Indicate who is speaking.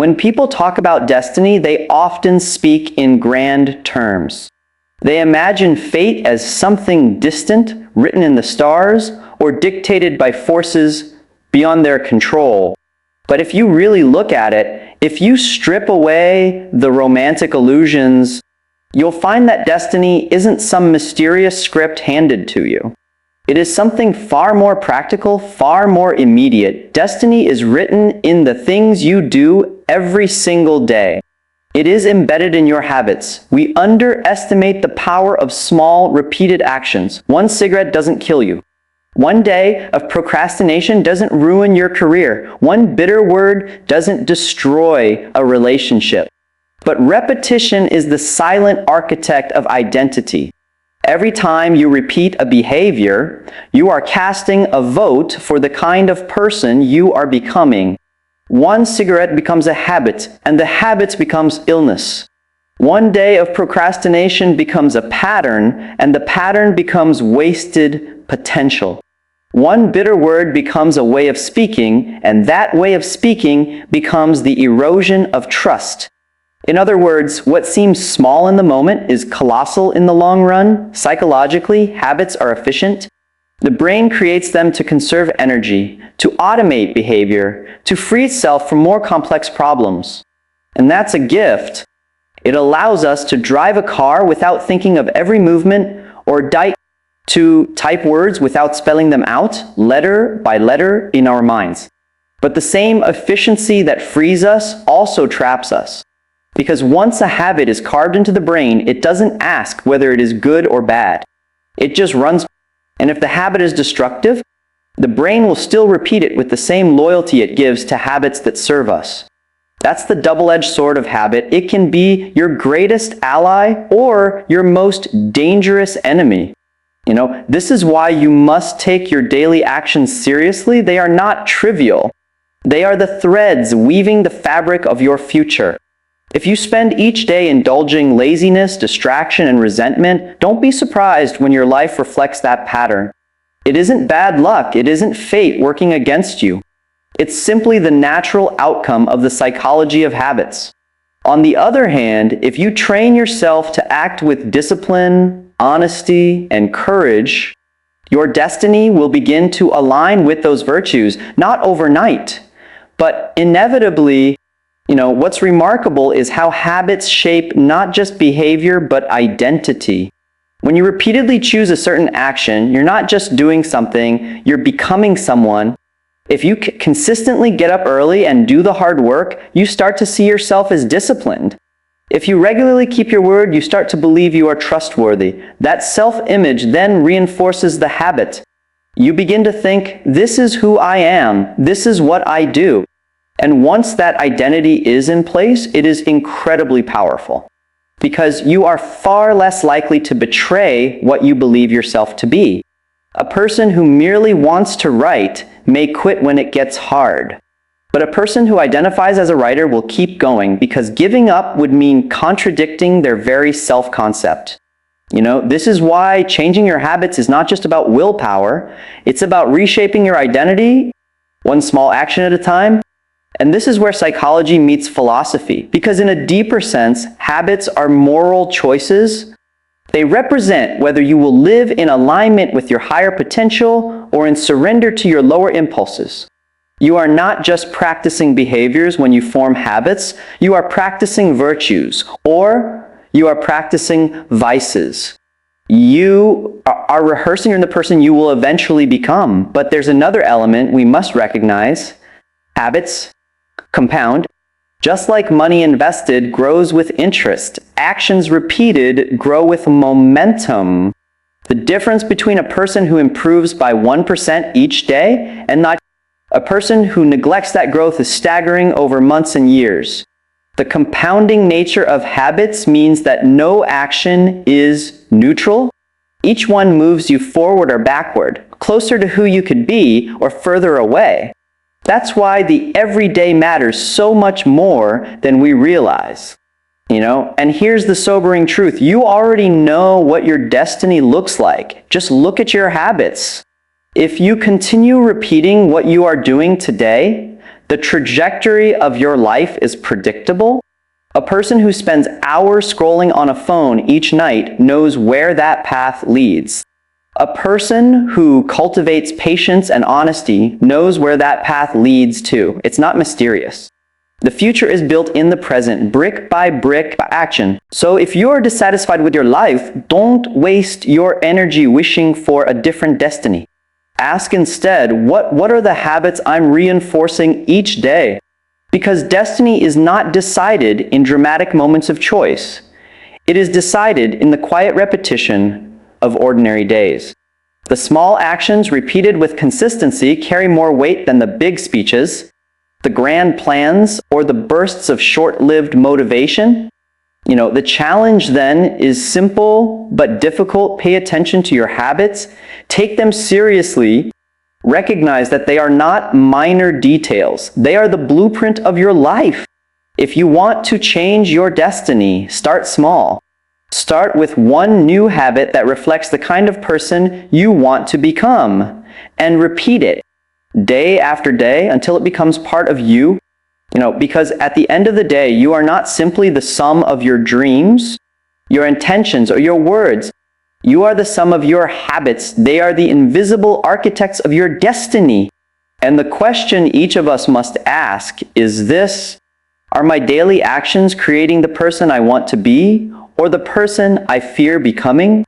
Speaker 1: when people talk about destiny, they often speak in grand terms. They imagine fate as something distant, written in the stars, or dictated by forces beyond their control. But if you really look at it, if you strip away the romantic illusions, you'll find that destiny isn't some mysterious script handed to you. It is something far more practical, far more immediate. Destiny is written in the things you do every single day. It is embedded in your habits. We underestimate the power of small, repeated actions. One cigarette doesn't kill you. One day of procrastination doesn't ruin your career. One bitter word doesn't destroy a relationship. But repetition is the silent architect of identity. Every time you repeat a behavior, you are casting a vote for the kind of person you are becoming. One cigarette becomes a habit, and the habit becomes illness. One day of procrastination becomes a pattern, and the pattern becomes wasted potential. One bitter word becomes a way of speaking, and that way of speaking becomes the erosion of trust. In other words, what seems small in the moment is colossal in the long run. Psychologically, habits are efficient. The brain creates them to conserve energy, to automate behavior, to free itself from more complex problems. And that's a gift. It allows us to drive a car without thinking of every movement, or to type words without spelling them out, letter by letter, in our minds. But the same efficiency that frees us also traps us. Because once a habit is carved into the brain, it doesn't ask whether it is good or bad. It just runs. And if the habit is destructive, the brain will still repeat it with the same loyalty it gives to habits that serve us. That's the double-edged sword of habit. It can be your greatest ally or your most dangerous enemy. This is why you must take your daily actions seriously. They are not trivial. They are the threads weaving the fabric of your future. If you spend each day indulging laziness, distraction, and resentment, don't be surprised when your life reflects that pattern. It isn't bad luck. It isn't fate working against you. It's simply the natural outcome of the psychology of habits. On the other hand, if you train yourself to act with discipline, honesty, and courage, your destiny will begin to align with those virtues, not overnight, but inevitably. What's remarkable is how habits shape not just behavior, but identity. When you repeatedly choose a certain action, you're not just doing something, you're becoming someone. If you consistently get up early and do the hard work, you start to see yourself as disciplined. If you regularly keep your word, you start to believe you are trustworthy. That self-image then reinforces the habit. You begin to think, this is who I am, this is what I do. And once that identity is in place, it is incredibly powerful. Because you are far less likely to betray what you believe yourself to be. A person who merely wants to write may quit when it gets hard. But a person who identifies as a writer will keep going, because giving up would mean contradicting their very self-concept. This is why changing your habits is not just about willpower. It's about reshaping your identity, one small action at a time. And this is where psychology meets philosophy, because in a deeper sense, habits are moral choices. They represent whether you will live in alignment with your higher potential or in surrender to your lower impulses. You are not just practicing behaviors when you form habits, you are practicing virtues, or you are practicing vices. You are rehearsing the person you will eventually become. But there's another element we must recognize. Habits compound. Just like money invested grows with interest, actions repeated grow with momentum. The difference between a person who improves by 1% each day and not a person who neglects that growth is staggering over months and years. The compounding nature of habits means that no action is neutral. Each one moves you forward or backward, closer to who you could be or further away. That's why the everyday matters so much more than we realize. And here's the sobering truth. You already know what your destiny looks like. Just look at your habits. If you continue repeating what you are doing today, the The trajectory of your life is predictable. A person who spends hours scrolling on a phone each night knows where that path leads. A person who cultivates patience and honesty knows where that path leads to. It's not mysterious. The future is built in the present, brick by brick action. So if you're dissatisfied with your life, don't waste your energy wishing for a different destiny. Ask instead, what are the habits I'm reinforcing each day? Because destiny is not decided in dramatic moments of choice. It is decided in the quiet repetition of ordinary days. The small actions repeated with consistency carry more weight than the big speeches, the grand plans, or the bursts of short-lived motivation. The challenge then is simple but difficult. Pay attention to your habits. Take them seriously. Recognize that they are not minor details. They are the blueprint of your life. If you want to change your destiny, start small. Start with one new habit that reflects the kind of person you want to become, and repeat it day after day until it becomes part of you. Because at the end of the day, you are not simply the sum of your dreams, your intentions, or your words. You are the sum of your habits. They are the invisible architects of your destiny. And the question each of us must ask is this: are my daily actions creating the person I want to be, or the person I fear becoming?